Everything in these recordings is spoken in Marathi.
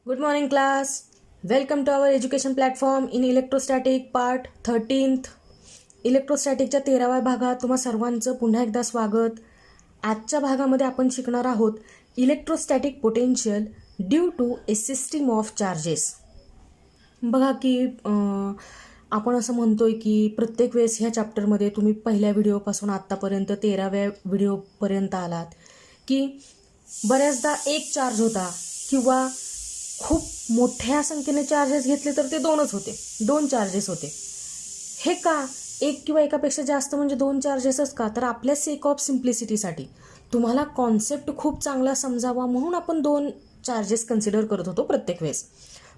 Good morning, class. Welcome to our education platform in electrostatic part 13th. इलेक्ट्रोस्टॅटिकच्या 13व्या भागात तुम्हा सर्वांचं पुन्हा एकदा स्वागत. आजच्या भागामध्ये आपण शिकणार आहोत electrostatic potential due to a system of charges. बघा की आपण असं म्हणतोय की प्रत्येक वेळेस ह्या चॅप्टरमध्ये तुम्ही पहिल्या व्हिडिओपासून आत्तापर्यंत 13व्या व्हिडिओपर्यंत आलात की बऱ्याचदा एक चार्ज होता किंवा खूप मोठ्या संख्येने चार्जेस घेतले तर ते दोन चार्जेस होते. हे का एक किंवा एकापेक्षा जास्त म्हणजे दोन चार्जेसच का? तर आपल्या सेक ऑफ सिम्प्लिसिटीसाठी तुम्हाला कॉन्सेप्ट खूप चांगला समजावा म्हणून आपण दोन चार्जेस कन्सिडर करत होतो प्रत्येक वेळेस.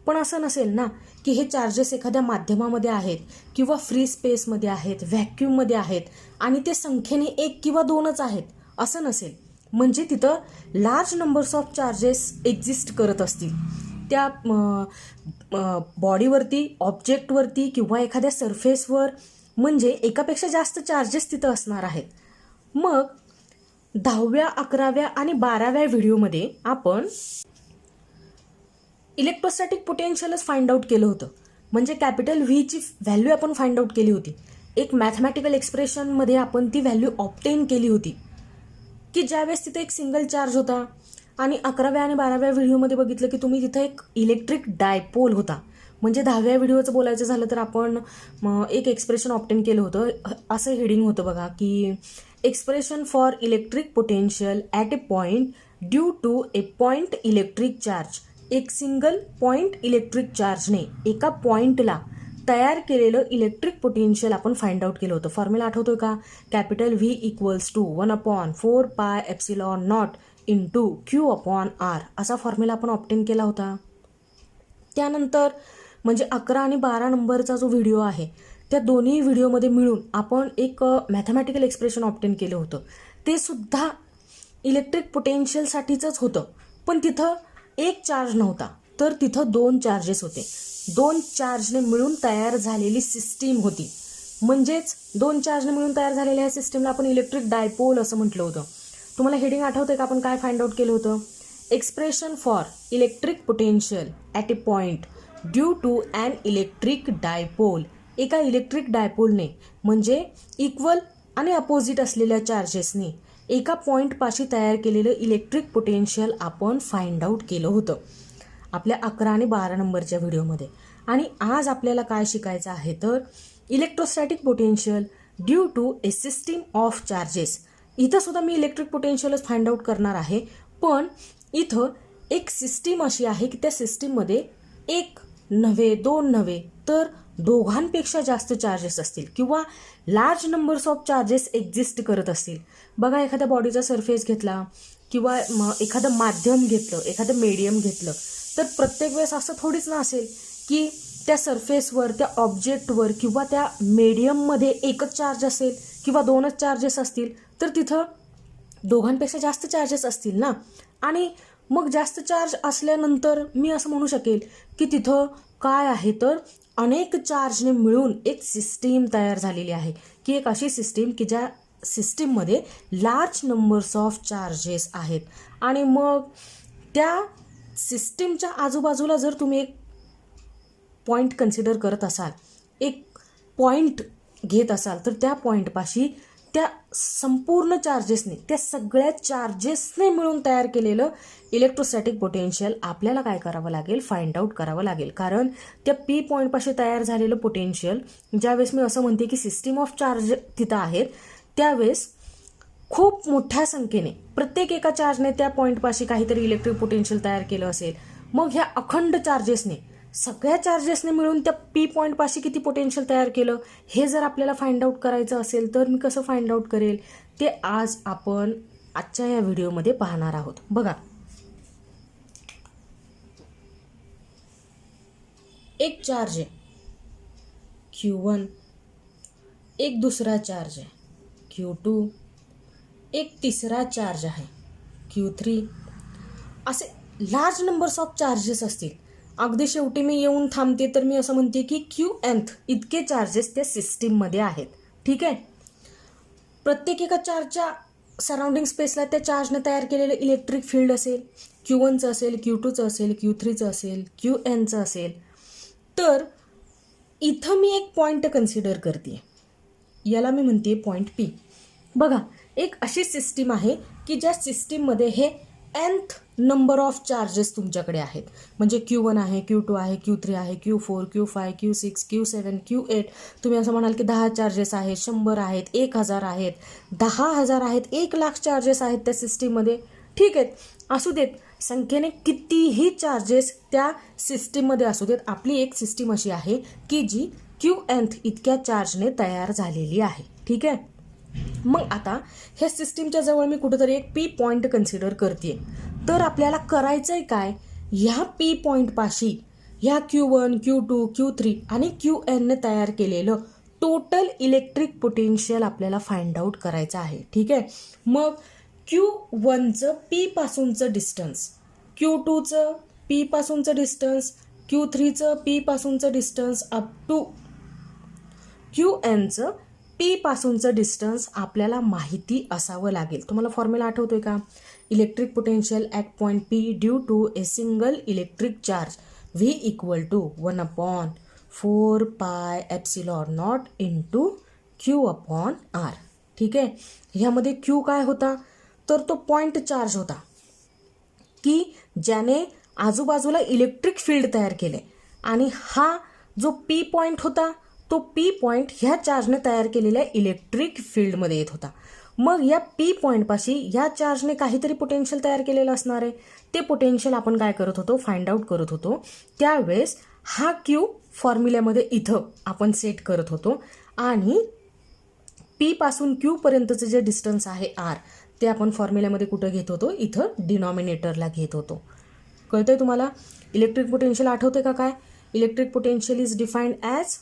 पण असं नसेल ना की हे चार्जेस एखाद्या माध्यमामध्ये आहेत किंवा फ्री स्पेसमध्ये आहेत, व्हॅक्यूममध्ये आहेत आणि ते संख्येने एक किंवा दोनच आहेत असं नसेल. म्हणजे तिथं large numbers of charges exist करत असतील त्या बॉडीवरती, ऑब्जेक्टवरती किंवा एखाद्या सरफेसवर, म्हणजे एकापेक्षा जास्त चार्जेस तिथं असणार आहेत. मग 10व्या, 11व्या आणि 12व्या व्हिडिओमध्ये आपण इलेक्ट्रोस्टॅटिक पोटेन्शियलच फाइंड आउट केलं होतं. म्हणजे कॅपिटल व्हीची व्हॅल्यू आपण फाइंड आउट केली होती. एक मॅथमॅटिकल एक्सप्रेशनमध्ये आपण ती व्हॅल्यू ऑब्टेन केली होती की ज्यावेळेस तिथे एक सिंगल चार्ज होता. आणि 11व्या आणि 12व्या व्हिडिओमध्ये बघितलं की तुम्ही तिथं एक इलेक्ट्रिक डायपोल होता. म्हणजे 10व्या व्हिडिओचं बोलायचं झालं तर आपण एक एक्सप्रेशन ऑब्टेन केलं होतं. असं हेडिंग होतं बघा की expression for electric potential at a point due to a point electric charge. एक सिंगल पॉईंट इलेक्ट्रिक चार्जने एका पॉईंटला तयार केलेलं इलेक्ट्रिक पोटेन्शियल आपण फाइंड आउट केलं होतं. फॉर्म्युला आठवतोय का? Capital V equals to 1/4πε0 into Q/R असा फॉर्म्युला आपण ऑब्टेन केला होता. त्यानंतर म्हणजे 11 आणि 12 नंबरचा जो व्हिडिओ आहे त्या दोन्ही व्हिडिओमध्ये मिळून आपण एक मॅथमॅटिकल एक्सप्रेशन ऑब्टेन केलं होतं. ते सुद्धा इलेक्ट्रिक पोटेन्शियलसाठीचंच होतं. पण तिथं एक चार्ज नव्हता तर तिथं दोन चार्जेस होते. दोन चार्जने मिळून तयार झालेली सिस्टीम होती. म्हणजेच दोन चार्जने मिळून तयार झालेल्या ह्या सिस्टीमला आपण इलेक्ट्रिक डायपोल असं म्हटलं होतं. तुम्हाला हेडिंग आठवतंय का आपण काय फाइंड आउट केलं होतं? Expression for electric potential at a point due to an electric dipole. एका इलेक्ट्रिक डायपोलने म्हणजे इक्वल आणि अपोजिट असलेल्या चार्जेसने एका पॉईंटपाशी तयार केलेलं इलेक्ट्रिक पोटेन्शियल आपण फाइंड आउट केलं होतं आपल्या 11 आणि 12 नंबरच्या व्हिडिओमध्ये. आणि आज आपल्याला काय शिकायचं आहे तर electrostatic potential due to a system of charges. इथं सुद्धा मी इलेक्ट्रिक पोटेन्शियलच फाइंड आउट करणार आहे. पण इथं एक सिस्टीम अशी आहे की त्या सिस्टीममध्ये एक नव्हे, दोन नव्हे तर दोघांपेक्षा जास्त चार्जेस असतील किंवा large numbers of charges exist करत असतील. बघा, एखाद्या बॉडीचा सरफेस घेतला किंवा एखादं माध्यम घेतलं, एखादं मीडियम घेतलं तर प्रत्येक वेळेस असं थोडीच ना असेल की त्या सरफेसवर, त्या ऑब्जेक्टवर किंवा त्या मीडियममध्ये एकच चार्ज असेल किंवा दोनच चार्जेस असतील. तर तिथं दोघांपेक्षा जास्त चार्जेस असतील ना. आणि मग जास्त चार्ज असल्यानंतर मी असं म्हणू शकेल की तिथं काय आहे तर अनेक चार्जने मिळून एक सिस्टीम तयार झालेली आहे की एक अशी सिस्टीम की ज्या सिस्टीममध्ये लार्ज नंबर्स ऑफ चार्जेस आहेत. आणि मग त्या सिस्टीमच्या आजूबाजूला जर तुम्ही एक पॉईंट कन्सिडर करत असाल, एक पॉईंट घेत असाल तर त्या पॉईंटपाशी त्या संपूर्ण चार्जेसने, त्या सगळ्या चार्जेसने मिळून तयार केलेलं इलेक्ट्रोस्टॅटिक पोटेन्शियल आपल्याला काय करावं लागेल? फाइंड आउट करावं लागेल. कारण त्या पी पॉईंटपाशी तयार झालेलं पोटेन्शियल, ज्यावेळेस मी असं म्हणते की सिस्टीम ऑफ चार्ज तिथं आहेत, त्यावेळेस खूप मोठ्या संख्येने प्रत्येक एका चार्जने त्या पॉईंटपाशी काहीतरी इलेक्ट्रिक पोटेन्शियल तयार केलं असेल. मग ह्या अखंड चार्जेसने, सगळ्या चार्जेसने मिळून त्या पी पॉईंटपाशी किती पोटेन्शियल तयार केलं हे जर आपल्याला फाइंड आउट करायचं असेल तर मी कसं फाइंड आउट करेल ते आज आपण आजच्या या व्हिडिओमध्ये पाहणार आहोत. बघा, एक चार्ज आहे Q1, एक दुसरा चार्ज आहे Q2, एक तिसरा चार्ज आहे Q3. असे लार्ज नंबर्स ऑफ चार्जेस असतील. अगदी शेवटी मी येऊन थांबते तर मी असं म्हणते की Qnth इतके चार्जेस त्या सिस्टीममध्ये आहेत. ठीक आहे. प्रत्येक एका चार्जच्या सराउंडिंग स्पेसला त्या चार्जने तयार केलेलं इलेक्ट्रिक फील्ड असेल Q1चं असेल, Q2चं असेल, Q3चं असेल, Qnचं असेल. तर इथं मी एक पॉईंट कन्सिडर करते, याला मी म्हणते पॉईंट P. बघा, एक अशी सिस्टीम आहे की ज्या सिस्टीममध्ये हे nth नंबर ऑफ चार्जेस तुमच्याकडे आहेत. म्हणजे Q1 आहे, Q2 आहे, Q3 आहे, Q4, Q5, Q6, Q7, Q8. तुम्ही असं म्हणाल की 10 चार्जेस आहेत, 100 आहेत, 1000 आहेत, 10,000 आहेत, 1,00,000 चार्जेस आहेत त्या सिस्टीममध्ये. ठीक आहेत, असू देत, संख्येने कितीही चार्जेस त्या सिस्टीममध्ये असू देत. आपली एक सिस्टीम अशी आहे की जी Qnth इतक्या चार्जने तयार झालेली आहे. ठीक आहे. मग आता ह्या सिस्टीमच्या जवळ मी कुठेतरी एक P पॉईंट कन्सिडर करते. तर आपल्याला करायचंय काय, ह्या P पॉईंटपाशी ह्या Q1, Q2, Q3 आणि Qnने तयार केलेलं टोटल इलेक्ट्रिक पोटेन्शियल आपल्याला फाइंड आउट करायचं आहे. ठीक आहे. मग Q1चं P पासूनचं डिस्टन्स, Q2चं P पासूनचं डिस्टन्स, Q3चं P पासूनचं डिस्टन्स अप टू Qnचं P पासूनचं डिस्टन्स आपल्याला माहिती असावं लागेल. तुम्हाला फॉर्म्युला आठवतोय का? Electric potential at point P due to a single electric charge V equal to 1/4 pi epsilon not into Q/R. ठीक आहे. ह्यामध्ये Q काय होता, तर तो पॉईंट चार्ज होता की ज्याने आजूबाजूला इलेक्ट्रिक फील्ड तयार केले. आणि हा जो P पॉईंट होता, तो P पॉईंट ह्या चार्जने तयार केलेल्या इलेक्ट्रिक फील्डमध्ये येत होता. मग या P पॉईंटपाशी या चार्जने काहीतरी पोटेन्शियल तयार केलेलं असणार आहे. ते पोटेन्शियल आपण काय करत होतो, फाइंड आउट करत होतो. त्यावेळेस हा Q फॉर्म्युल्यामध्ये इथं आपण सेट करत होतो आणि P पासून Q पर्यंतचं जे डिस्टन्स आहे R, ते आपण फॉर्म्युल्यामध्ये कुठं घेत होतो, इथं डिनॉमिनेटरला घेत होतो. कळतंय तुम्हाला? इलेक्ट्रिक पोटेन्शियल आठवते का काय? Electric potential is defined as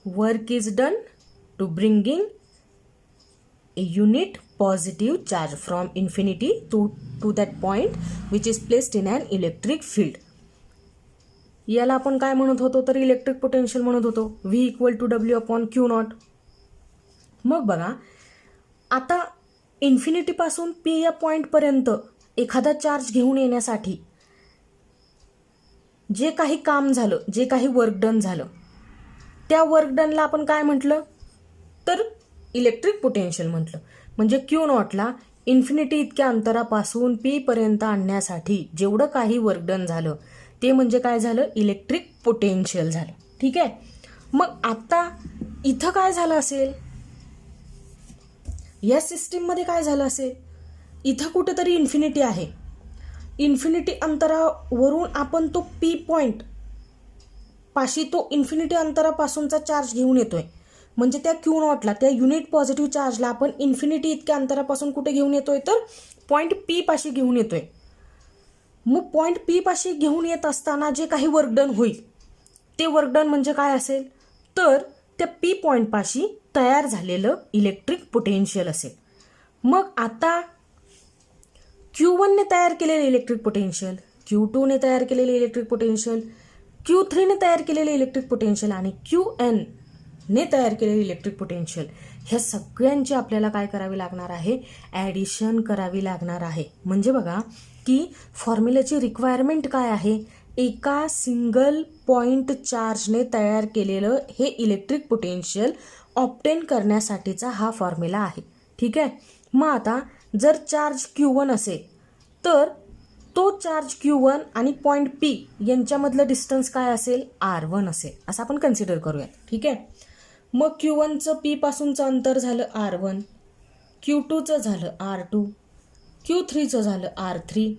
work is done to bringing a unit positive charge from infinity to that point which is placed in an electric field. याला आपण काय म्हणत होतो, तर इलेक्ट्रिक पोटेन्शियल म्हणत होतो. V equal to W/Q0. मग बघा, आता इन्फिनिटीपासून P या पॉईंटपर्यंत एखादा चार्ज घेऊन येण्यासाठी जे काही काम झालं, जे काही वर्क डन झालं, त्या वर्क डनला आपण काय म्हटलं, तर इलेक्ट्रिक पोटेन्शियल म्हटलं. म्हणजे Q0ला इन्फिनिटी इतक्या अंतरापासून P पर्यंत आणण्यासाठी जेवढं काही वर्क डन झालं ते म्हणजे काय झालं, इलेक्ट्रिक पोटेन्शियल झालं. ठीक आहे. मग आता इथं काय झालं असेल, या सिस्टीममध्ये काय झालं असेल, इथं कुठेतरी इन्फिनिटी आहे. इन्फिनिटी अंतरावरून आपण तो P पॉईंट पाशी तो इन्फिनिटी अंतरापासूनचा चार्ज घेऊन येतोय. म्हणजे त्या Q0ला, त्या युनिट पॉझिटिव्ह चार्जला आपण इन्फिनिटी इतक्या अंतरापासून कुठे घेऊन येतोय, तर पॉईंट P पाशी घेऊन येतोय. मग पॉईंट P पाशी घेऊन येत असताना जे काही वर्क डन होईल, ते वर्क डन म्हणजे काय असेल, तर त्या P पॉईंट पाशी तयार झालेलं इलेक्ट्रिक पोटेन्शियल असेल. मग आता Q1ने तयार केलेले इलेक्ट्रिक पोटेन्शियल, Q2ने तयार केलेले इलेक्ट्रिक पोटेन्शियल, Q3ने तयार केलेले इलेक्ट्रिक पोटेन्शियल आणि Qnने तयार केलेले इलेक्ट्रिक पोटेन्शियल, ह्या सगळ्यांची आपल्याला काय करावी लागणार आहे, ॲडिशन करावी लागणार आहे. म्हणजे बघा की फॉर्म्युल्याची रिक्वायरमेंट काय आहे, एका सिंगल पॉईंट चार्जने तयार केलेलं हे इलेक्ट्रिक पोटेन्शियल ऑब्टेन करण्यासाठीचा हा फॉर्म्युला आहे. ठीक आहे. मग आता जर चार्ज Q1 असेल, तर तो चार्ज Q1 आणि पॉईंट P यांच्यामधलं डिस्टन्स काय असेल, R1 असेल, असं आपण कन्सिडर करूयात. ठीक आहे. मग Q1चं P पासूनचं अंतर झालं R1, Q2चं झालं R2, Q3चं झालं R3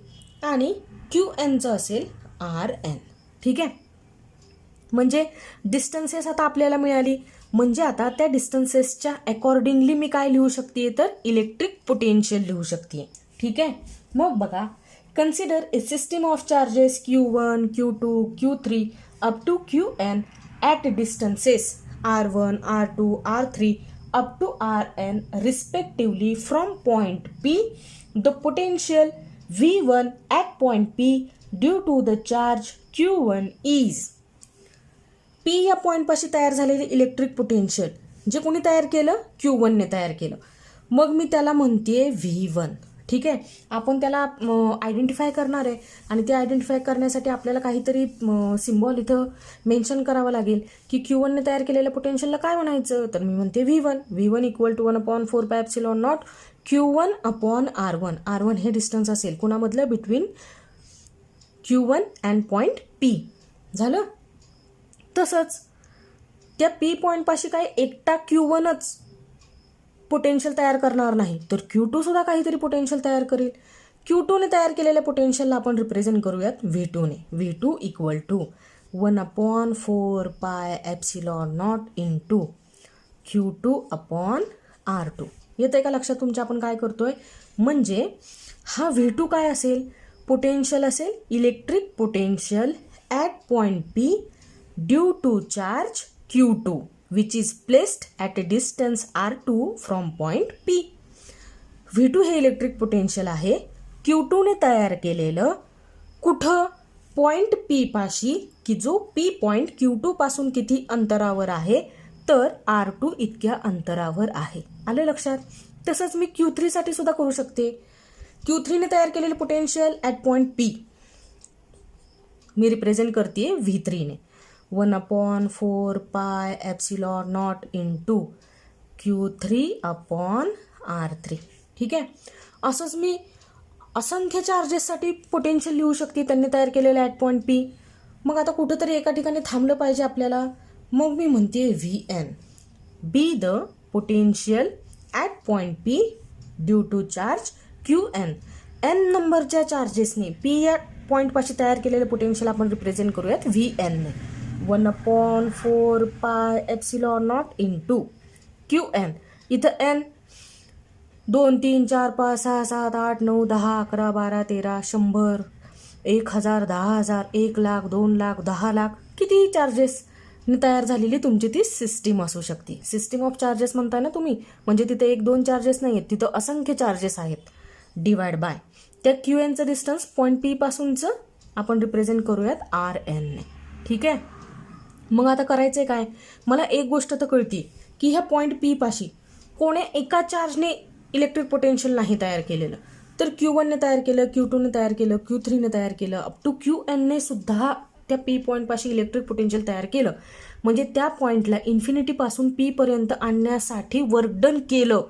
आणि Qnचं असेल Rn. ठीक आहे. म्हणजे डिस्टन्सेस आता आपल्याला मिळाली. म्हणजे आता त्या डिस्टन्सेसच्या अकॉर्डिंगली मी काय लिहू शकते, तर इलेक्ट्रिक पोटेन्शियल लिहू शकते. ठीक आहे. मग बघा, consider a system of charges Q1, Q2, Q3 up to Qn at distances R1, R2, R3 up to Rn respectively from point P. The potential V1 at point P due to the charge Q1 is. P या पॉईंटपाशी तयार झालेले इलेक्ट्रिक पोटेन्शियल जे कोणी तयार केलं, Q1ने तयार केलं. मग मी त्याला म्हणते V1. ठीक आहे. आपण त्याला आयडेंटिफाय करणार आहे आणि ते आयडेंटिफाय करण्यासाठी आपल्याला काहीतरी सिम्बॉल इथं मेन्शन करावं लागेल की Q1ने तयार केलेल्या पोटेन्शियलला काय म्हणायचं. तर मी म्हणते V1 equal to 1/4πε0 Q1 upon R1. R1 हे डिस्टन्स असेल कुणामधलं, between Q1 and point P. झालं. तसंच त्या P पॉईंटपाशी काय एकटा Q1च पोटेन्शियल तयार करणार नाही, तर Q2 सुद्धा काहीतरी पोटेन्शियल तयार करेल. Q2ने तयार केलेल्या पोटेन्शियलला आपण रिप्रेझेंट करूयात V2ने. V2 equal to 1/4πε0 into Q2 upon R2. येतं का लक्षात तुमच्या आपण काय करतोय. म्हणजे हा V2 काय असेल, पोटेन्शियल असेल, electric potential at point P due to charge Q2 which is placed at a distance R2 from point P. V2 हे इलेक्ट्रिक पोटेन्शियल आहे Q2 ने तयार केलेलं, कुठं, पॉइंट P पाशी, की जो P पॉइंट Q2 पासून किती अंतरावर आहे, तर R2 इतक्या अंतरावर आहे. आलं लक्षात. तसंच मी Q3 साठी सुद्धा करू शकते. Q3 ने तयार केलेलं potential at point P me represent करते V3 ने. 1/4πε0 इंटू Q3 अपॉन R3. ठीक आहे. असंच मी असंख्य चार्जेससाठी पोटेन्शियल लिहू शकते त्यांनी तयार केलेलं ॲट पॉईंट P. मग आता कुठंतरी एका ठिकाणी थांबलं पाहिजे आपल्याला. मग मी म्हणते VN be the potential at point P due to charge QN. N नंबरच्या चार्जेसने P या पॉईंटपाशी तयार केलेलं पोटेन्शियल आपण रिप्रेझेंट करूयात VN ने. 1/4πε0 इंटू QN. इथं N 2 3 4 5 6 7 8 9 10 11 12 13 100 1000 10,000 1 लाख 2 लाख 10 लाख कितीही चार्जेस तयार झालेली तुमची ती सिस्टीम असू शकते. सिस्टीम ऑफ चार्जेस म्हणताय ना तुम्ही, म्हणजे तिथे 1-2 चार्जेस नाही आहेत, तिथं असंख्य चार्जेस आहेत. डिवाइड बाय त्या QNचं डिस्टन्स पॉईंट P पासूनचं आपण रिप्रेझेंट करूयात RN ने. ठीक आहे. मग आता करायचं आहे काय, मला एक गोष्ट तर कळती की ह्या पॉईंट P पाशी कोण्या एका चार्जने इलेक्ट्रिक पोटेन्शियल नाही तयार केलेलं, तर Q1 ने तयार केलं, Q2 ने तयार केलं, Q3 ने तयार केलं, अप टू QN ने सुद्धा त्या P पॉईंटपाशी इलेक्ट्रिक पोटेन्शियल तयार केलं. म्हणजे त्या पॉईंटला इन्फिनिटीपासून P पर्यंत आणण्यासाठी वर्क डन केलं.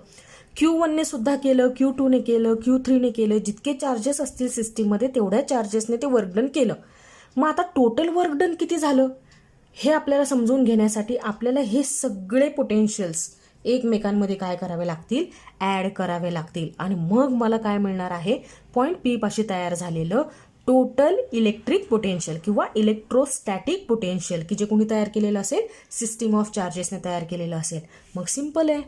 Q1 ने सुद्धा केलं, Q2 ने केलं, Q3 ने केलं. जितके चार्जेस असतील सिस्टीममध्ये तेवढ्या चार्जेसने ते वर्क डन केलं. मग आता टोटल वर्क डन किती झालं हे आपल्याला समजून घेण्यासाठी आपल्याला हे सगळे पोटेन्शियल्स एकमेकांमध्ये काय करावे लागतील, ॲड करावे लागतील. आणि मग मला काय मिळणार आहे, पॉईंट P पाशी तयार झालेलं टोटल इलेक्ट्रिक पोटेन्शियल किंवा इलेक्ट्रोस्टॅटिक पोटेन्शियल, की जे कोणी तयार केलेलं असेल, सिस्टीम ऑफ चार्जेसने तयार केलेलं असेल. मग सिंपल आहे.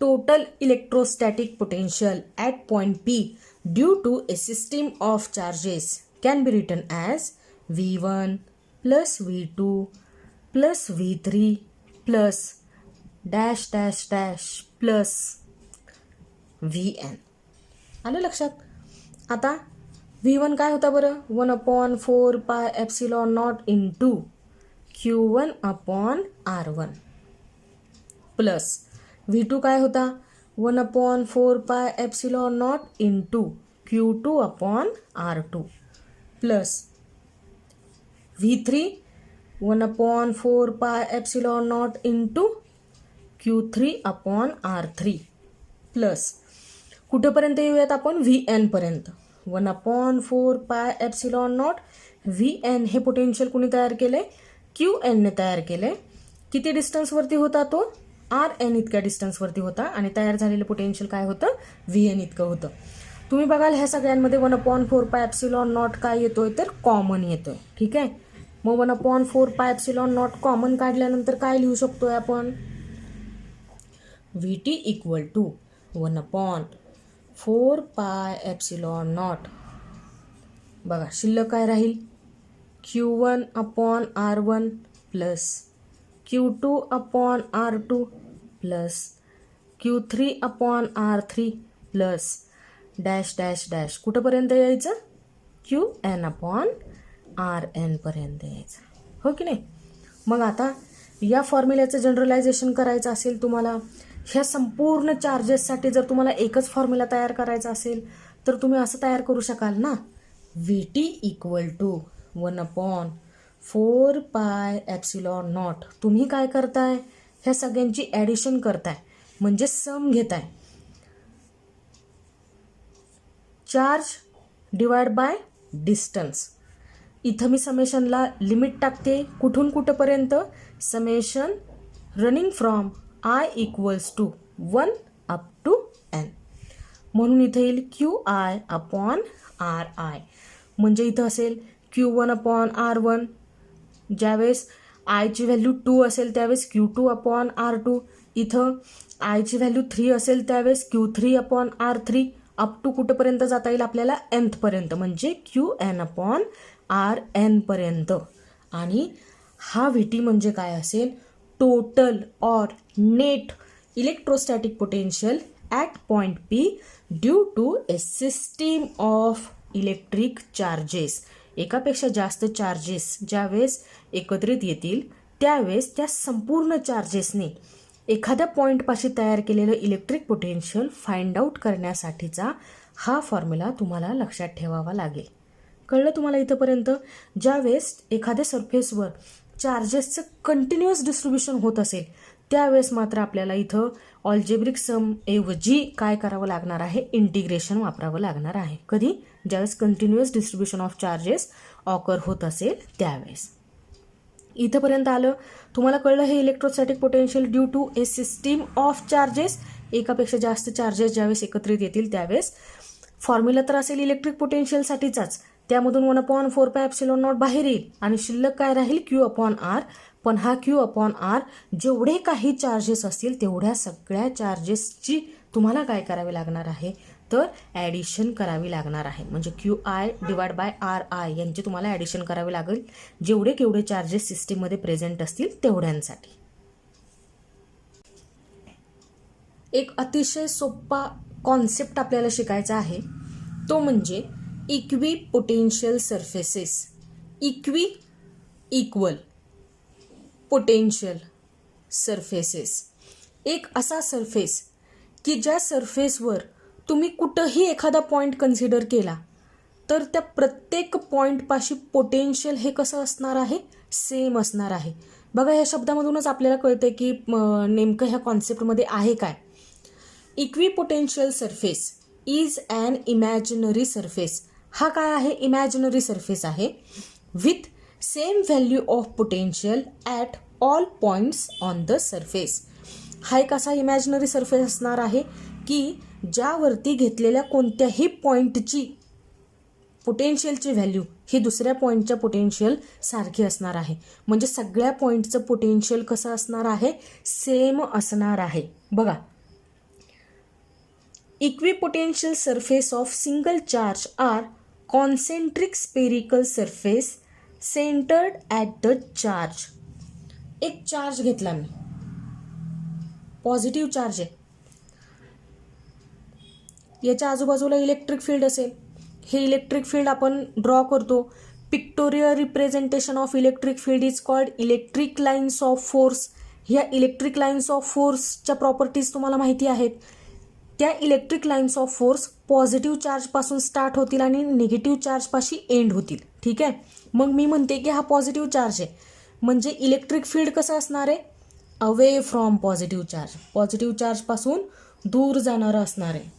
Total electrostatic potential at point P due to a system of charges can be written as V1 plus V2 plus V3 plus dash dash dash plus VN. आलं लक्षात. आता V1 काय होता बरं, 1/4πε0 into Q1 upon R1 plus V2 काय होता, 1/4πε0 into Q2 upon R2 plus V3 1/4πε0 into Q3 upon R3 plus कुठेपर्यंत येऊयात आपण, VN पर्यंत. 1/4πε0 VN हे पोटेन्शियल कुणी तयार केले, QN ने तयार केले. किती डिस्टन्सवरती होता तो, RN इतक्या डिस्टन्सवरती होता. आणि तयार झालेलं पोटेन्शियल काय होतं, VN इतकं होतं. तुम्ही बघाल ह्या सगळ्यांमध्ये 1/4πε0 काय येतोय, तर कॉमन येतोय. ठीक आहे. मग 1/4πε0 कॉमन काढल्यानंतर काय लिहू शकतोय आपण, VT इक्वल टू 1/4πε0. बघा शिल्लक काय राहील, Q1 upon R1 plus Q2 upon R2 plus Q3 upon R3 plus dash dash dash कुठंपर्यंत यायचं, QN अपॉन RN पर्यंत यायचं. हो की नाही. मग आता या फॉर्म्युल्याचं जनरलायझेशन करायचं असेल तुम्हाला, ह्या संपूर्ण चार्जेससाठी जर तुम्हाला एकच फॉर्म्युला तयार करायचा असेल तर तुम्ही असं तयार करू शकाल ना, VT इक्वल टू 1/4πε0. तुम्ही काय करताय, ह्या सगळ्यांची ॲडिशन करताय म्हणजे सम घेताय. Charge divide by distance. इथं मी समेशनला लिमिट टाकते, कुठून कुठंपर्यंत, summation running from I equals to 1 up to n. म्हणून इथं येईल QI/RI. म्हणजे इथं असेल Q1/R1. ज्यावेळेस आयची व्हॅल्यू 2 असेल त्यावेळेस Q2/R2. इथं आयची व्हॅल्यू 3 असेल त्यावेळेस Q3/R3. अप टू कुठंपर्यंत जाता येईल आपल्याला, nth पर्यंत, म्हणजे QN/RN पर्यंत. आणि हा VT म्हणजे काय असेल, total or net electrostatic potential at point P due to a system of electric charges. एकापेक्षा जास्त चार्जेस ज्यावेळेस एकत्रित येतील त्यावेळेस त्या संपूर्ण चार्जेसने एखाद्या पॉईंटपाशी तयार केलेलं इलेक्ट्रिक पोटेन्शियल फाइंड आउट करण्यासाठीचा हा फॉर्म्युला तुम्हाला लक्षात ठेवावा लागेल. कळलं तुम्हाला इथंपर्यंत. ज्यावेळेस एखाद्या सरफेसवर चार्जेसचं कंटिन्युअस डिस्ट्रीब्युशन होत असेल त्यावेळेस मात्र आपल्याला इथं ऑल्जेब्रिक सम ऐवजी काय करावं लागणार आहे, इंटिग्रेशन वापरावं लागणार आहे. कधी, ज्यावेळेस continuous distribution of charges occur होत असेल त्यावेळेस. इथंपर्यंत आलं तुम्हाला, कळलं हे electrostatic potential due to a system of charges. एकापेक्षा जास्त चार्जेस ज्यावेळेस एकत्रित येतील त्यावेळेस फॉर्म्युला तर असेल इलेक्ट्रिक पोटेन्शियलसाठीचाच, त्यामधून 1/4πε0 बाहेर येईल आणि शिल्लक काय राहील, Q/R. पण हा Q/R जेवढे काही चार्जेस असतील तेवढ्या सगळ्या चार्जेसची तुम्हाला काय करावे लागणार आहे, तर ॲडिशन करावी लागणार आहे. म्हणजे QI/RI यांची तुम्हाला ॲडिशन करावी लागेल जेवढे केवढे चार्जेस सिस्टीममध्ये प्रेझेंट असतील तेवढ्यांसाठी. एक अतिशय सोपा कॉन्सेप्ट आपल्याला शिकायचा आहे, तो म्हणजे equi potential surfaces. Equal potential surfaces. एक असा सरफेस की ज्या सरफेसवर तुम्ही कुठंही एखादा पॉईंट कन्सिडर केला तर त्या प्रत्येक पॉईंटपाशी पोटेन्शियल हे कसं असणार आहे, सेम असणार आहे. बघा, ह्या शब्दामधूनच आपल्याला कळतं की नेमकं ह्या कॉन्सेप्टमध्ये आहे काय. Equipotential surface is an imaginary surface. हा काय आहे, इमॅजिनरी सरफेस आहे. With same value of potential at all points on the surface. हा एक असा इमॅजिनरी सरफेस असणार आहे की ज्यावरती घेतलेल्या कोणत्याही पॉईंटची पोटेन्शियलची व्हॅल्यू ही दुसऱ्या पॉईंटच्या पोटेन्शियल सारखी असणार आहे. म्हणजे सगळ्या पॉईंटचं पोटेन्शियल कसं असणार आहे, सेम असणार आहे. बघा, equipotential surface of single charge are concentric spherical surface centred at the charge. एक चार्ज घेतला मी, पॉझिटिव्ह चार्ज आहे, याच्या आजूबाजूला इलेक्ट्रिक फील्ड असेल. हे इलेक्ट्रिक फील्ड आपण ड्रॉ करतो. Pictorial representation of electric field is called electric lines of force. ह्या इलेक्ट्रिक लाईन्स ऑफ फोर्सच्या प्रॉपर्टीज तुम्हाला माहिती आहेत. त्या electric lines of force positive चार्जपासून स्टार्ट होतील आणि निगेटिव्ह चार्जपाशी एंड होतील. ठीक आहे. मग मी म्हणते की हा पॉझिटिव्ह चार्ज आहे, म्हणजे इलेक्ट्रिक फील्ड कसं असणार आहे, away from positive charge, positive चार्जपासून दूर जाणारं असणार आहे.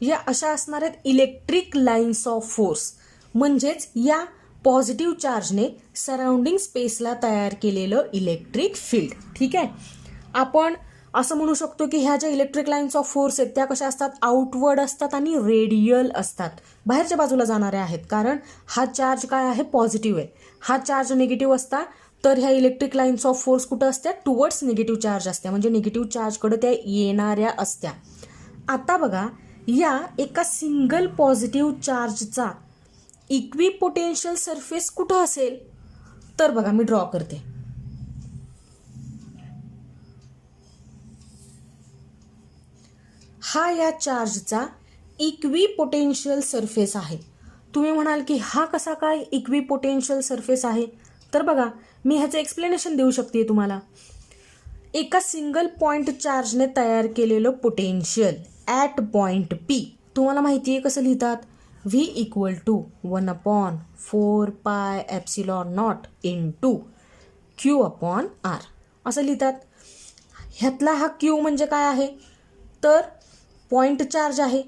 या अशा असणार आहेत इलेक्ट्रिक लाईन्स ऑफ फोर्स. म्हणजेच या पॉझिटिव्ह चार्जने सराउंडिंग स्पेसला तयार केलेलं इलेक्ट्रिक फील्ड. ठीक आहे. आपण असं म्हणू शकतो की ह्या ज्या इलेक्ट्रिक लाईन्स ऑफ फोर्स आहेत त्या कशा असतात, आउटवर्ड असतात आणि रेडियल असतात, बाहेरच्या बाजूला जाणाऱ्या आहेत. कारण हा चार्ज काय आहे, पॉझिटिव्ह आहे. हा चार्ज निगेटिव्ह असता तर ह्या इलेक्ट्रिक लाईन्स ऑफ फोर्स कुठं असत्या, टुवर्ड्स निगेटिव्ह चार्ज असत्या, म्हणजे निगेटिव्ह चार्जकडे त्या येणाऱ्या असत्या. आता बघा, या एका सिंगल पॉझिटिव्ह चार्जचा इक्विपोटेन्शियल सरफेस कुठं असेल, तर बघा मी ड्रॉ करते. हा या चार्जचा इक्विपोटेन्शियल सरफेस आहे. तुम्ही म्हणाल की हा कसा काय इक्विपोटेन्शियल सरफेस आहे? तर बघा, मी ह्याचं एक्सप्लेनेशन देऊ शकते तुम्हाला. एका सिंगल पॉइंट चार्जने तयार केलेलं पोटेन्शियल ॲट पॉइंट पी तुम्हाला माहिती आहे कसं लिहितात? V equal to 1/4πε0 into Q upon R असं लिहितात. ह्यातला हा क्यू म्हणजे काय आहे? तर पॉइंट चार्ज आहे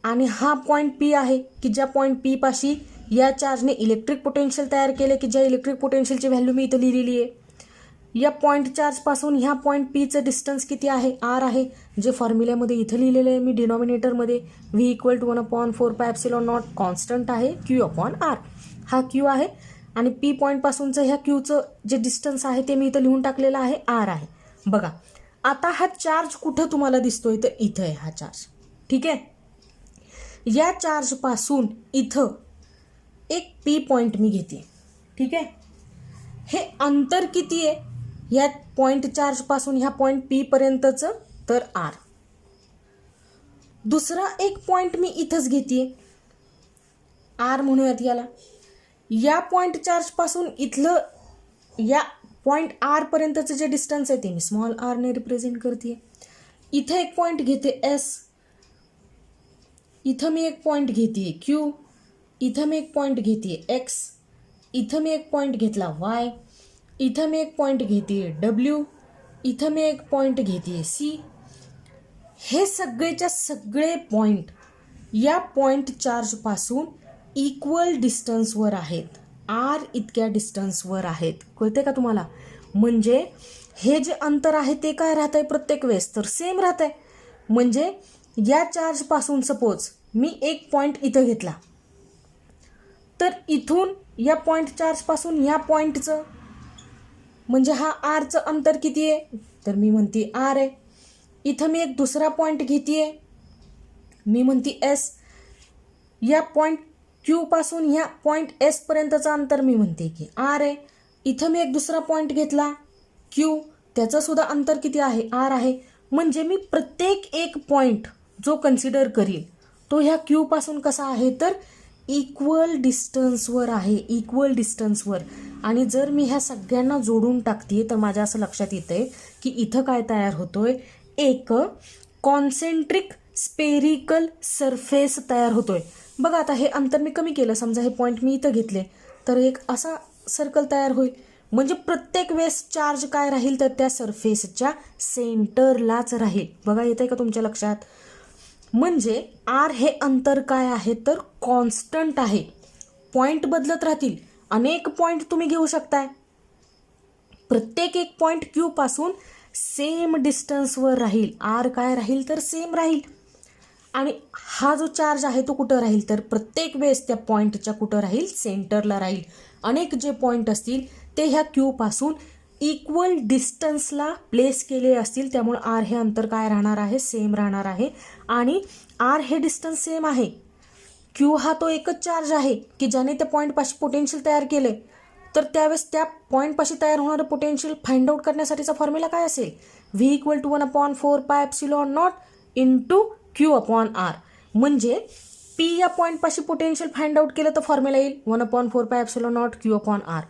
आणि हा पॉइंट पी आहे की ज्या पॉइंट पी पाशी या चार्जने इलेक्ट्रिक पोटेन्शियल तयार केले की ज्या इलेक्ट्रिक पोटेन्शियलची व्हॅल्यू मी इथं लिहिलेली आहे. या पॉइंट चार्जपासून ह्या पॉइंट पीचं डिस्टन्स किती आहे? आर आहे, जे फॉर्म्युल्यामध्ये इथं लिहिलेलं आहे मी डिनॉमिनेटरमध्ये. व्ही इक्वल टू 1/4πε0 कॉन्स्टंट आहे क्यू अपॉन आर. हा क्यू आहे आणि पी पॉईंटपासूनचं ह्या क्यूचं जे डिस्टन्स आहे ते मी इथं लिहून टाकलेलं आहे, आर आहे. बघा आता हा चार्ज कुठं तुम्हाला दिसतोय? तर इथं आहे हा चार्ज. ठीक आहे. या चार्जपासून इथं एक पी पॉईंट मी घेते. ठीक आहे. हे अंतर किती आहे या पॉइंट चार्जपासून ह्या पॉइंट पी पर्यंतचं? तर आर. दुसरा एक पॉइंट मी इथंच घेते, आर म्हणूयात याला. या पॉइंट चार्जपासून इथलं या पॉइंट आर पर्यंतचं जे डिस्टन्स आहे ते मी स्मॉल आरने रिप्रेझेंट करते. इथं एक पॉइंट घेते एस, इथं मी एक पॉइंट घेते क्यू, इथं मी एक पॉइंट घेते एक्स, इथं मी एक पॉइंट घेतला वाय, इथं मी एक पॉइंट घेते डब्ल्यू, इथं मी एक पॉइंट घेते सी. हे सगळेच्या सगळे पॉइंट या पॉइंट चार्जपासून इक्वल डिस्टन्सवर आहेत, आर इतक्या डिस्टन्सवर आहेत. कळते का तुम्हाला? म्हणजे हे जे अंतर आहे ते काय राहत आहे प्रत्येक वेळेस? तर सेम राहत आहे. म्हणजे या चार्जपासून सपोज मी एक पॉइंट इथं घेतला तर इथून या पॉइंट चार्जपासून या पॉइंटचं म्हणजे हा आरचं अंतर किती आहे? तर मी म्हणते आर आहे. इथं मी एक दुसरा पॉइंट घेते, मी म्हणते एस. या पॉइंट क्यू पासून ह्या पॉइंट एस पर्यंतचं अंतर मी म्हणते की आर आहे. इथं मी एक दुसरा पॉइंट घेतला क्यू, त्याचं सुद्धा अंतर किती आहे? आर आहे. म्हणजे मी प्रत्येक एक पॉइंट जो कन्सिडर करील तो ह्या क्यू पासून कसा आहे? तर इक्वल डिस्टन्सवर आहे, इक्वल डिस्टन्सवर. आणि जर मी ह्या सगळ्यांना जोडून टाकते तर माझ्या असं लक्षात येतंय की इथं काय तयार होतोय? एक कॉन्सेंट्रिक स्पेरिकल सरफेस तयार होतोय. बघा आता हे अंतर मी कमी केलं, समजा हे पॉईंट मी इथं घेतले तर एक असा सर्कल तयार होईल. म्हणजे प्रत्येक वेळेस चार्ज काय राहील? तर त्या सरफेसच्या सेंटरलाच राहील. बघा येतंय का तुमच्या लक्षात? म्हणजे आर हे अंतर काय आहे? तर कॉन्स्टंट आहे. पॉइंट बदलत राहतील, अनेक पॉइंट तुम्ही घेऊ शकताय. प्रत्येक एक पॉइंट क्यू पासून सेम डिस्टन्सवर राहील, आर काय राहील? तर सेम राहील. आणि हा जो चार्ज आहे तो कुठं राहील? तर प्रत्येक वेळेस त्या पॉइंटच्या कुठं राहील? सेंटरला राहील. अनेक जे पॉइंट असतील ते ह्या क्यू पासून इक्वल डिस्टन्सला प्लेस केले असतील, त्यामुळे आर हे अंतर काय राहणार आहे? सेम राहणार आहे. आणि आर हे डिस्टन्स सेम आहे. क्यू हा तो एकच चार्ज आहे की ज्याने त्या पॉईंटपाशी पोटेन्शियल तयार केले. तर त्यावेळेस त्या पॉईंटपाशी तयार होणारं पोटेन्शियल फाइंड आउट करण्यासाठीचा फॉर्म्युला काय असेल? V equal to 1/4πε0 into Q upon R. म्हणजे पी या पॉईंटपाशी पोटेन्शियल फाइंड आउट केलं तर फॉर्म्युला येईल 1/4πε0 क्यू अपॉन आर.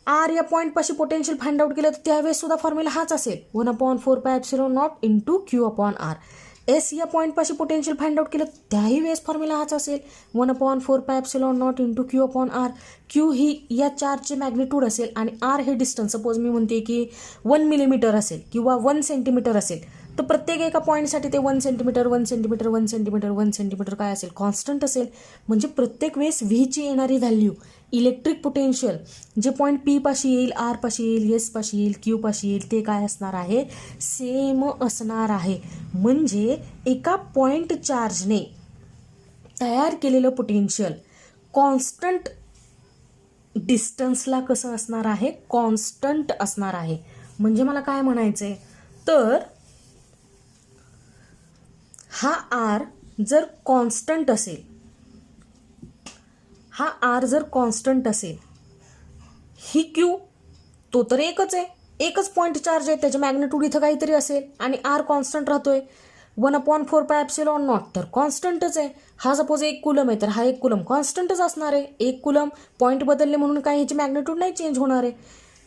आर या पॉईंटपाशी पोटेन्शियल फाइंड आउट केलं तर त्यावेळेस सुद्धा फॉर्म्युला हाच असेल 1/4πε0 into Q upon R. S या पॉईंटपाशी पोटेन्शियल फाइंड आउट केलं त्याही वेळेस फॉर्म्युला हाच असेल 1/4πε0 into Q upon R. Q ही या चार्जचे मॅग्निट्यूड असेल आणि आर हे डिस्टन्स, सपोज मी म्हणते की 1 मिलीमीटर असेल किंवा 1 सेंटीमीटर असेल, तर प्रत्येक एका पॉईंटसाठी ते 1 सेंटीमीटर 1 सेंटीमीटर 1 सेंटीमीटर 1 सेंटीमीटर काय असेल? कॉन्स्टंट असेल. म्हणजे प्रत्येक वेळेस व्हीची येणारी व्हॅल्यू, इलेक्ट्रिक पोटेन्शियल जे पॉईंट पी पाशी येईल, आर पाशी येईल, एस पाशी येईल, क्यू पाशी येईल, ते काय असणार आहे? सेम असणार आहे. म्हणजे एका पॉईंट चार्जने तयार केलेलं पोटेन्शियल कॉन्स्टंट डिस्टन्सला कसं असणार आहे? कॉन्स्टंट असणार आहे. म्हणजे मला काय म्हणायचंय? तर हा आर जर कॉन्स्टंट असेल, हा आर जर कॉन्स्टंट असेल, ही क्यू तो तर एकच आहे, एकच पॉईंट चार्ज आहे, त्याचे मॅग्निट्यूड इथं काहीतरी असेल आणि आर कॉन्स्टंट राहतोय. 1/4πε0 तर कॉन्स्टंटच आहे. हा सपोज 1 कुलम आहे तर हा 1 कुलम कॉन्स्टंटच असणार आहे. 1 कुलम पॉईंट बदलले म्हणून काय ह्याची मॅग्निट्यूड नाही चेंज होणार आहे.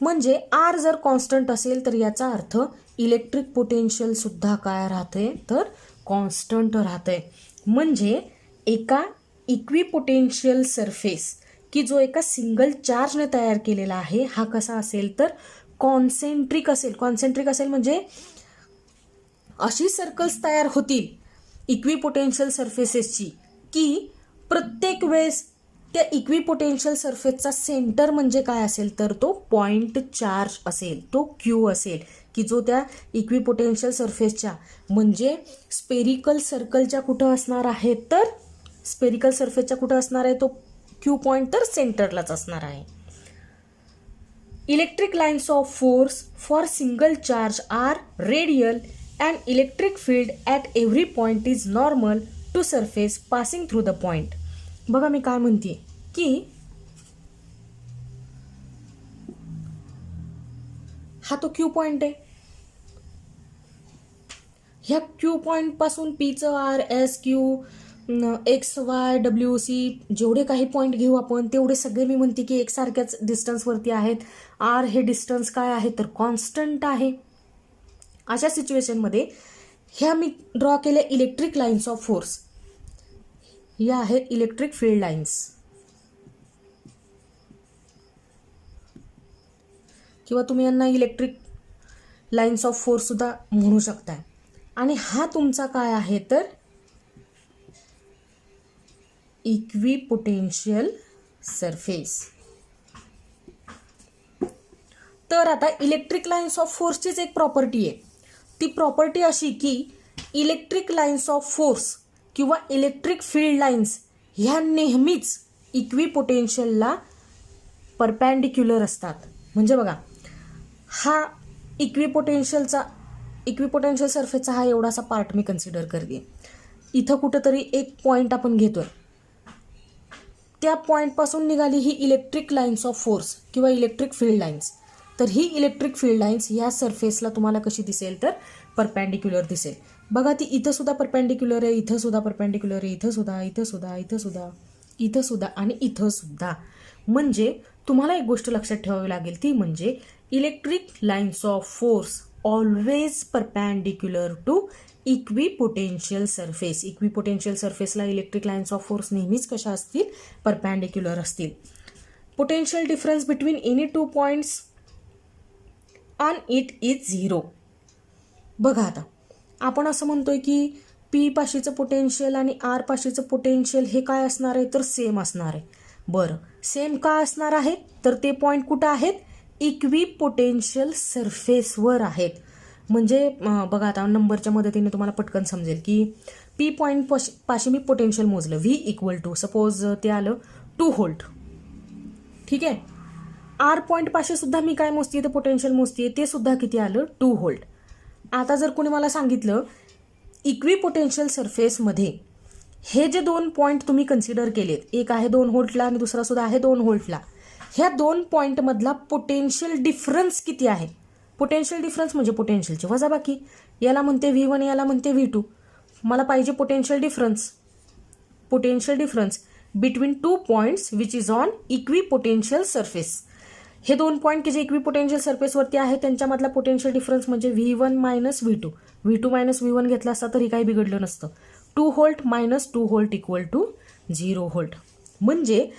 म्हणजे आर जर कॉन्स्टंट असेल तर याचा अर्थ इलेक्ट्रिक पोटेन्शियल सुद्धा काय राहते तर कॉन्स्टंट राहते. म्हणजे एका इक्विपोटेन्शियल सरफेस की जो एका सिंगल चार्जने तयार केलेला आहे हा कसा असेल तर कॉन्सेंट्रिक असेल. कॉन्सेंट्रिक असेल म्हणजे अशी सर्कल्स तयार होतील इक्विपोटेन्शियल सरफेसेसची की प्रत्येक वेळेस त्या इक्विपोटेन्शियल सरफेसचा सेंटर म्हणजे काय असेल तर तो पॉइंट चार्ज असेल, तो क्यू असेल की जो त्या इक्विपोटेन्शियल सरफेसच्या म्हणजे स्पेरिकल सर्कलच्या कुठं असणार आहे तर स्पेरिकल सरफेसच्या कुठं असणार आहे तो क्यू पॉइंट तर सेंटरलाच असणार आहे. Electric lines of force for single charge are radial and electric field at every point is normal to surface passing through the point. बघा मी काय म्हणते की हा तो क्यू पॉइंट आहे. ह्या क्यू पॉइंट पासून पीचं R S Q X Y W C जेवढे काही पॉईंट घेऊ आपण तेवढे सगळे मी म्हणते की एकसारख्याच डिस्टन्सवरती आहेत. आर हे डिस्टन्स काय आहे तर कॉन्स्टंट आहे. अशा सिच्युएशनमध्ये ह्या मी ड्रॉ केल्या इलेक्ट्रिक लाईन्स ऑफ फोर्स, या आहेत इलेक्ट्रिक फील्ड लाईन्स किंवा तुम्ही यांना इलेक्ट्रिक लाईन्स ऑफ फोर्स सुद्धा म्हणू शकताय. आणि हा तुमचा काय आहे तर इक्विपोटेन्शियल सरफेस. तर आता इलेक्ट्रिक लाईन्स ऑफ फोर्सचीच एक प्रॉपर्टी आहे. ती प्रॉपर्टी अशी की इलेक्ट्रिक लाईन्स ऑफ फोर्स किंवा इलेक्ट्रिक फील्ड लाईन्स ह्या नेहमीच इक्विपोटेन्शियलला परपॅन्डिक्युलर असतात. म्हणजे बघा हा इक्विपोटेन्शियल सरफेसचा हा एवढासा पार्ट मी कन्सिडर करते. इथं कुठंतरी एक पॉईंट आपण घेतोय, त्या पॉईंटपासून निघाली ही इलेक्ट्रिक लाईन्स ऑफ फोर्स किंवा इलेक्ट्रिक फील्ड लाईन्स. तर ही इलेक्ट्रिक फील्ड लाईन्स या सरफेसला तुम्हाला कशी दिसेल तर परपॅन्डिक्युलर दिसेल. बघा ती इथं सुद्धा परपॅन्डिक्युलर आहे, इथं सुद्धा परपॅन्डिक्युलर आहे, इथं सुद्धा, इथं सुद्धा, इथं सुद्धा, इथं सुद्धा आणि इथं सुद्धा. म्हणजे तुम्हाला एक गोष्ट लक्षात ठेवावी लागेल ती म्हणजे electric lines of force always perpendicular to equipotential surface. Equipotential सरफेसला इलेक्ट्रिक लाईन्स ऑफ फोर्स नेहमीच कशा असतील परपॅन्डिक्युलर असतील. Potential difference between any two points on it is 0. बघा आता आपण असं म्हणतोय की पी पाशीचं पोटेन्शियल आणि आर पाशीचं पोटेन्शियल हे काय असणार आहे तर सेम असणार आहे. बरं सेम का असणार आहे तर ते पॉईंट कुठं आहेत इक्विपोटेन्शियल सरफेसवर आहेत. म्हणजे बघा आता नंबरच्या मदतीने तुम्हाला पटकन समजेल की पी पॉईंट पाशी मी पोटेन्शियल मोजलं व्ही इक्वल टू सपोज ते आलं 2 व्होल्ट. ठीक आहे. आर पॉईंट पाशी सुद्धा मी काय मोजते तर पोटेन्शियल मोजते ते सुद्धा किती आलं 2 व्होल्ट. आता जर कोणी मला सांगितलं इक्विपोटेन्शियल सरफेसमध्ये हे जे 2 पॉईंट तुम्ही कन्सिडर केलेत, एक आहे 2 व्होल्टला आणि दुसरा सुद्धा आहे 2 व्होल्टला, ह्या 2 पॉईंटमधला पोटेन्शियल डिफरन्स किती आहे. पोटेन्शियल डिफरन्स म्हणजे पोटेन्शियलची वजाबाकी. याला म्हणते V1 याला म्हणते V2. मला पाहिजे potential difference. Potential difference between 2 points which is on equipotential surface. हे 2 पॉईंट की जे इक्विपोटेन्शियल सरफेसवरती आहे त्यांच्यामधला पोटेन्शियल डिफरन्स म्हणजे V1 minus V2. V2 minus V1 घेतला असता तरी काही बिघडलं नसतं. 2 volt minus 2 volt equal to 0 volt. म्हणजे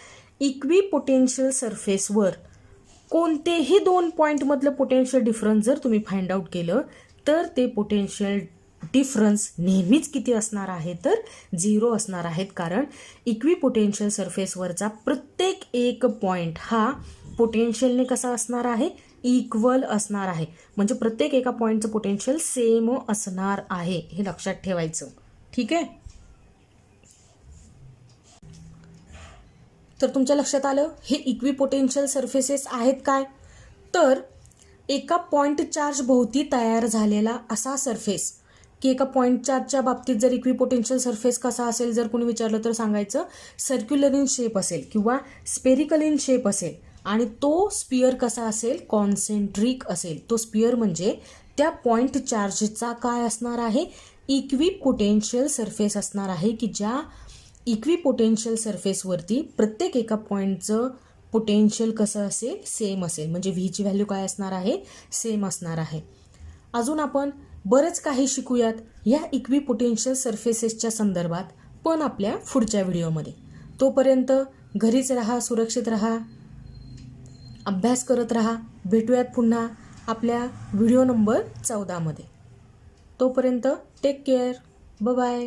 इक्विपोटेन्शियल सरफेसवर कोणतेही 2 पॉईंटमधलं पोटेन्शियल डिफरन्स जर तुम्ही फाइंड आउट केलं तर ते पोटेन्शियल डिफरन्स नेहमीच किती असणार आहे तर 0 असणार आहेत. कारण इक्विपोटेन्शियल सरफेसवरचा प्रत्येक एक पॉईंट हा पोटेन्शियलने कसा असणार आहे इक्वल असणार आहे. म्हणजे प्रत्येक एका पॉईंटचं पोटेन्शियल सेम असणार आहे हे लक्षात ठेवायचं. ठीक आहे. तर तुमच्या लक्षात आलं हे इक्विपोटेन्शियल सरफेसेस आहेत काय तर एका पॉईंट चार्ज भोवती तयार झालेला असा सरफेस की एका पॉईंट चार्जच्या बाबतीत जर इक्विपोटेन्शियल सरफेस कसा असेल जर कोणी विचारलं तर सांगायचं सर्क्युलर इन शेप असेल किंवा स्पेरिकल इन शेप असेल. आणि तो स्पियर कसा असेल कॉन्सेंट्रिक असेल. तो स्पियर म्हणजे त्या पॉईंट चार्जचा काय असणार आहे इक्विपोटेन्शियल सरफेस असणार आहे की ज्या इक्विपोटेन्शियल सरफेसवरती प्रत्येक एका पॉईंटचं पोटेन्शियल कसं असेल, सेम असेल. म्हणजे व्हीची व्हॅल्यू काय असणार आहे, सेम असणार आहे. अजून आपण बरेच काही शिकूयात या इक्विपोटेन्शियल सरफेसेसच्या संदर्भात, पण आपल्या पुढच्या व्हिडिओमध्ये. तोपर्यंत घरीच राहा, सुरक्षित राहा, अभ्यास करत राहा. भेटूयात पुन्हा आपल्या व्हिडिओ नंबर 14 मध्ये. तोपर्यंत टेक केअर. Bye bye.